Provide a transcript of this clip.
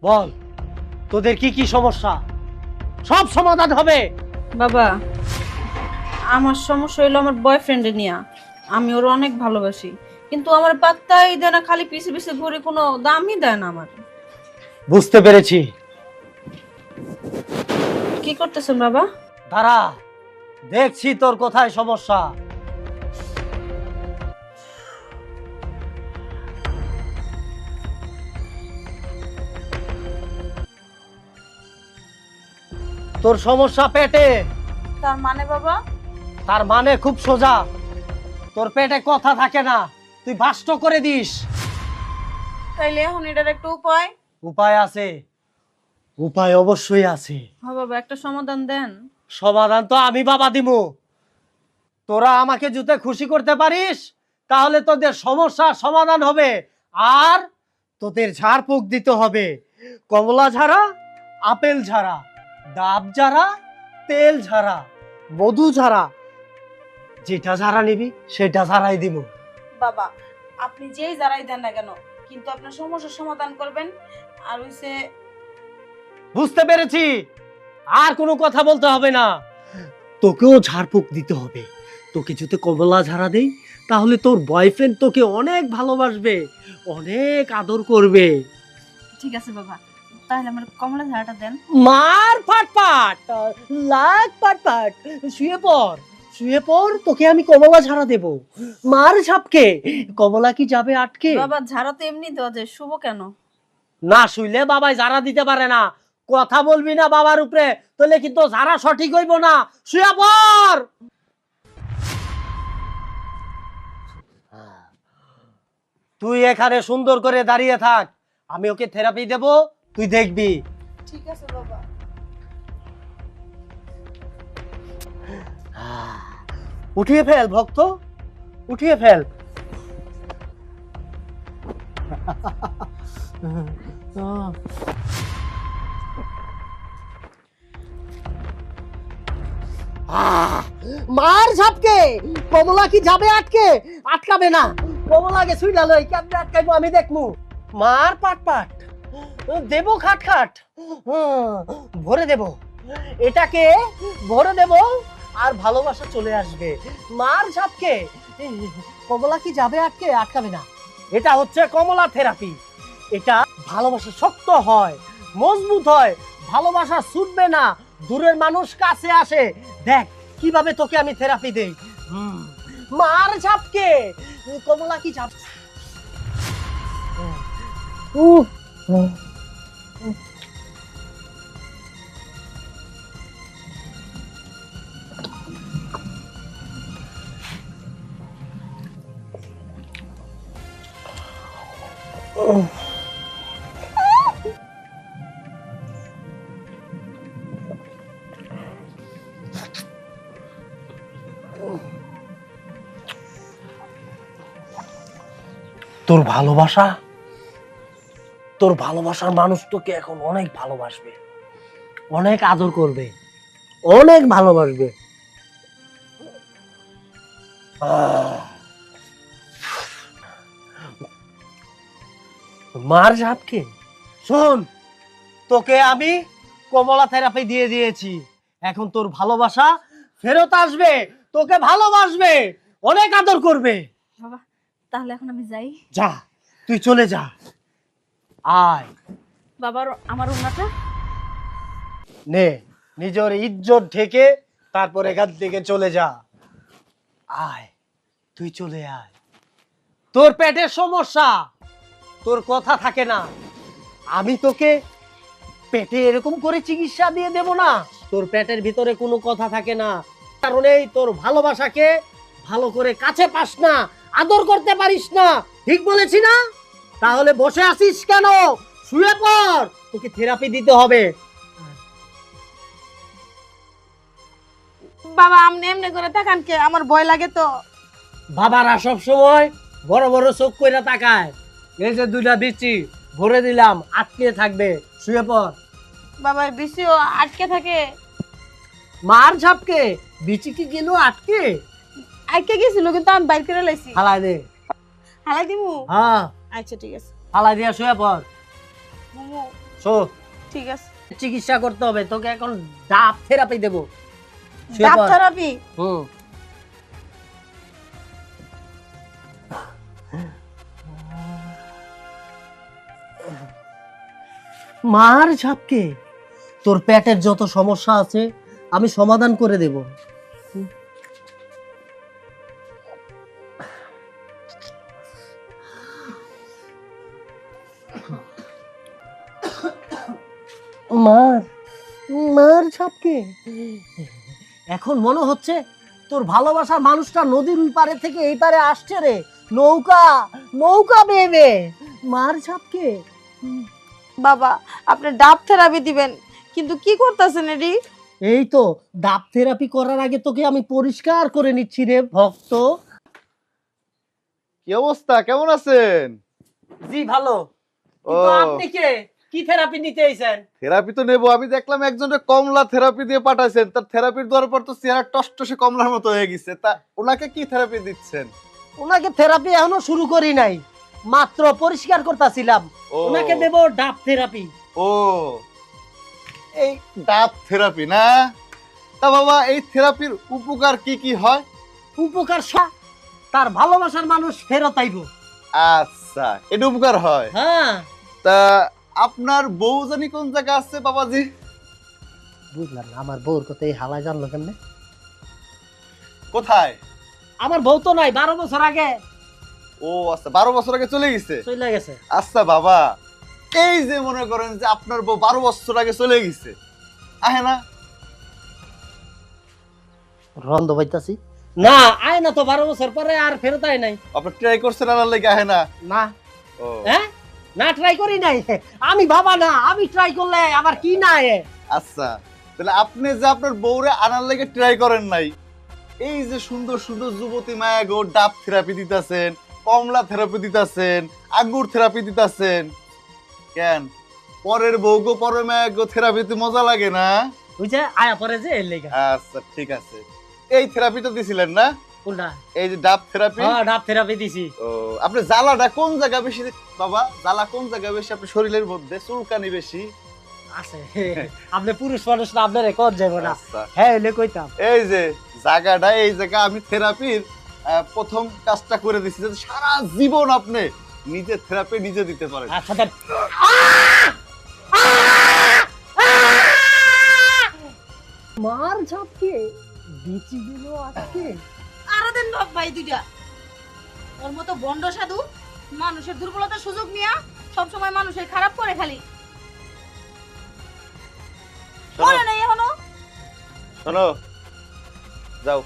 বল, তোদের কি কি সমস্যা? সব সমাধান হবে। বাবা, আমার সমস্যা হইলো আমার বয়ফ্রেন্ডে নিয়ে। আমি ওর অনেক ভালোবাসি, কিন্তু আমার পাত্তাই দেয় না, খালি পিছে পিছে ঘুরে, কোনো দামই দেয় না আমার। বুঝতে পেরেছি। কি করতেছেন বাবা? দাঁড়া, দেখছি তোর কোথায় সমস্যা। তোর সমস্যা পেটে। তার মানে বাবা? তার মানে খুব সোজা, তোর পেটে কথা থাকে না, তুই বাষ্ট করে দিস। তাইলে এখন এটার একটা উপায়? উপায় আছে, উপায় অবশ্যই আছে। হ্যাঁ বাবা, একটা সমাধান দেন। সমাধান তো আমি বাবা দিমু। তোরা আমাকে যদি খুশি করতে পারিস তাহলে তোদের সমস্যার সমাধান হবে। আর তোদের ঝাড়ফুঁক দিতে হবে, কমলা ঝাড়া, আপেল ঝাড়া, ডাব ঝাড়া, তেল ঝাড়া, মধু ঝাড়া, যেটা ঝাড়া নিবি সেটা ঝাড়াই দিব। বাবা, আপনি যেই যারাই দেন না কেন, কিন্তু আপনার সমস্যার সমাধান করবেন। আর হইছে, বুঝতে পেরেছি, আর কোনো কথা বলতে হবে না। তোকেও ঝাড়ফুঁক দিতে হবে। তোকে যদি কমলা ঝাড়া দেই তাহলে তোর বয়ফ্রেন্ড তোকে অনেক ভালোবাসবে, অনেক আদর করবে। ঠিক আছে বাবা, তাহলে আমার কমলা ঝাড়াটা দেন। মার ফাটফাট, লাগ ফাটফাট, শুয়ে পড়, শুয়ে পড়, তোকে আমি কমলা ঝাড়া দেব। মার ঝাপকে, কমলা কি যাবে আটকে? বাবা, ঝাড়া তো এমনি দেওয়া যায়, শুভ কেন? না শুইলে বাবাই ঝাড়া দিতে পারে না। কথা বলবি না বাবার উপরে, তাহলে কিন্তু ঝাড়া সঠিক হইব না। শুয়ে পড়। তুই এখানে সুন্দর করে দাঁড়িয়ে থাক, আমি ওকে থেরাপি দেব, তুই দেখবি। ঠিক আছে বাবা। উঠিয়ে ফেল ভক্ত, উঠিয়ে ফেল। মার ঝাপকে, কমলা কি যাবে আটকে? আটকাবে না, কমলাকে সুইলা লই কেমনে আটকাইবো আমি দেখমু। মার পাট পাট, দেবো খাট খাট, ভরে দেব, এটাকে ভরে দেব, আর ভালোবাসা চলে আসবে। মার ঝাপকে, কমলা কি যাবে আটকে? আটকাবে না। এটা হচ্ছে কমলা থেরাপি। এটা ভালোবাসা শক্ত হয়, মজবুত হয়, ভালোবাসা ছুটবে না, দূরের মানুষ কাছে আসে। দেখ কিভাবে তোকে আমি থেরাপি দেই। মার ঝাপকে, কমলা কি ঝাপ। তোর ভালোবাসা, তোর ভালোবাসার মানুষ তোকে এখন অনেক ভালোবাসবে, অনেক আদর করবে, অনেক ভালোবাসবে। মার ঝাপকে, শোন, তোকে আমি কমলা থেরাপি দিয়ে দিয়েছি, এখন তোর ভালোবাসা ফেরত আসবে, তোকে ভালোবাসবে, অনেক আদর করবে। বাবা, তাহলে এখন আমি যাই। যা, তুই চলে যা। আয় বাবার আমার ওনাটা নে, নিজের ইজ্জত ঢেকে তারপর এখান থেকে চলে যা। আয়, তুই চলে আয়। তোর পেটের সমস্যা, তোর কথা থাকে না, আমি তোকে পেটে এরকম করে চিকিৎসা দিয়ে দেব না। তোর পেটের ভিতরে কোনো কথা থাকে না, কারণেই তোর ভালোবাসাকে ভালো করে কাছে পাস না, আদর করতে পারিস না। ঠিক বলেছি না? তাহলে বসে আছিস কেন? শুয়ে পড়, তোকে থেরাপি দিতে হবে। বাবা, আপনি এমনি করে তাকান কে? আমার ভয় লাগে তো। বাবারা সব সময় বড় বড় চোখ কইরা তাকায়। এই যে দুইটা বিচি ভরে দিলাম, আটকে থাকবে, শুয়ে পড়। বাবা, বিসিও আটকে থাকে। মার ঝাপকে, বিচি কি গেল আটকে? আটকে গেছিল, কিন্তু আমি বাইর করে লাইছি। হালাই দে। হালাই দিমু? হ্যাঁ, আচ্ছা ঠিক আছে। হালাই দিয়া শুয়ে পড়। মোমো শো ঠিক আছে। চিকিৎসা করতে হবে, তোকে এখন ডাব থেরাপি দেবো। শুয়ে ডাব পড়। থেরাপি? হুম। মার ঝাপকে তোর পেটের যত সমস্যা আছে আমি সমাধান করে দেব। মার মার ঝাপকে এখন মনে হচ্ছে তোর ভালোবাসার মানুষটা নদীর ওই পারে থেকে এই পারে আসছে রে, নৌকা নৌকা বেবে। মার ঝাপকে বাবা আপনি ডাব থেরাপি দিবেন, কিন্তু কি করতেছেন এডি? এই তো ডাব থেরাপি করার আগে তোকে আমি পরিষ্কার করে নিচ্ছি রে ভক্ত। কি অবস্থা, কেমন আছেন? জি ভালো। কিন্তু আপনি কে, কি থেরাপি নিতে আইছেন? থেরাপি তো নেবো, আমি দেখলাম একজনের কমলা থেরাপি দিয়ে পাঠাইছেন, তার থেরাপির দেওয়ার পর তো চেহারা টসটসে কমলার মতো হয়ে গেছে, তা ওনাকে কি থেরাপি দিচ্ছেন? ওনাকে থেরাপি এখনো শুরু করি নাই, মাত্র পরিষ্কার করতেছিলাম। ও। ওনাকে দেব ডাব থেরাপি। ও, এই ডাব থেরাপি না? তা বাবা এই থেরাপির উপকার কি কি হয়? উপকার তার ভালোবাসার মানুষ ফেরত আইব। আচ্ছা, এটা উপকার হয়। হ্যাঁ। তা আপনার বউ জানি কোন জায়গা আছে বাবাজি? বুঝলাম না, আমার বউর কথা এই হালা জানলো কেমনে? কোথায়? আমার বউ তো নাই, 12 বছর আগে ও আচ্ছা, 12 বছর আগে চলে গেছে। চলে গেছে। আচ্ছা বাবা, এই যে মনে করেন যে আপনার বউ 12 বছর আগে চলে গেছে, আহে না? রন্ধ পাইতাছি না, আয় না তো 12 বছর পরে আর ফেরত আয় নাই। আপনি ট্রাই করছেন আনার লেগে, আহে না? না। ও হ্যাঁ, না ট্রাই করি নাই। আমি বাবা না, আমি ট্রাই করলে আমার কি না এ? আচ্ছা, তাহলে আপনি যে আপনার বউরে আনার লেগে ট্রাই করেন নাই, এই যে সুন্দর সুন্দর যুবতী মায়া গো ডাব থেরাপি দিতাছেন, কমলা থেরাপি দিতাছেন, আঙ্গুর থেরাপি দিতাছেন, কেন পরের বউ গো পরের মায়া গো থেরাপিতে মজা লাগে না? বুঝছে আয়া পরে যে এর লেগা। আচ্ছা ঠিক আছে, এই থেরাপি তো দিছিলেন না? কোনটা? এই যে ডাব থেরাপি। হ্যাঁ, ডাব থেরাপি দিছি। ও, আপনি জ্বালাটা কোন জায়গা বেশি বাবা? জ্বালা কোন জায়গা বেশি আপনার শরীরের মধ্যে? চুলকানি বেশি আছে। আপনি পুরুষ মানুষ না, আপনারে কোন যাবো না। আচ্ছা, হ্যাঁ এলে কইতাম। এই যে জায়গাটা, এই জায়গা আমি থেরাপির প্রথম কাজটা করে দিছি যাতে সারা জীবন আপনি নিজে থেরাপি নিজে দিতে পারেন। আচ্ছা দেন। মার ঝাপকে বিচি দিল আজকে। আরো দেন বাপ ভাই দুইটা। ওর মতো বন্ড সাধু মানুষের দুর্বলতার সুযোগ নিয়া সব সময় মানুষের খারাপ করে খালি। শোনো, নাই এখনো। শোনো, যাও।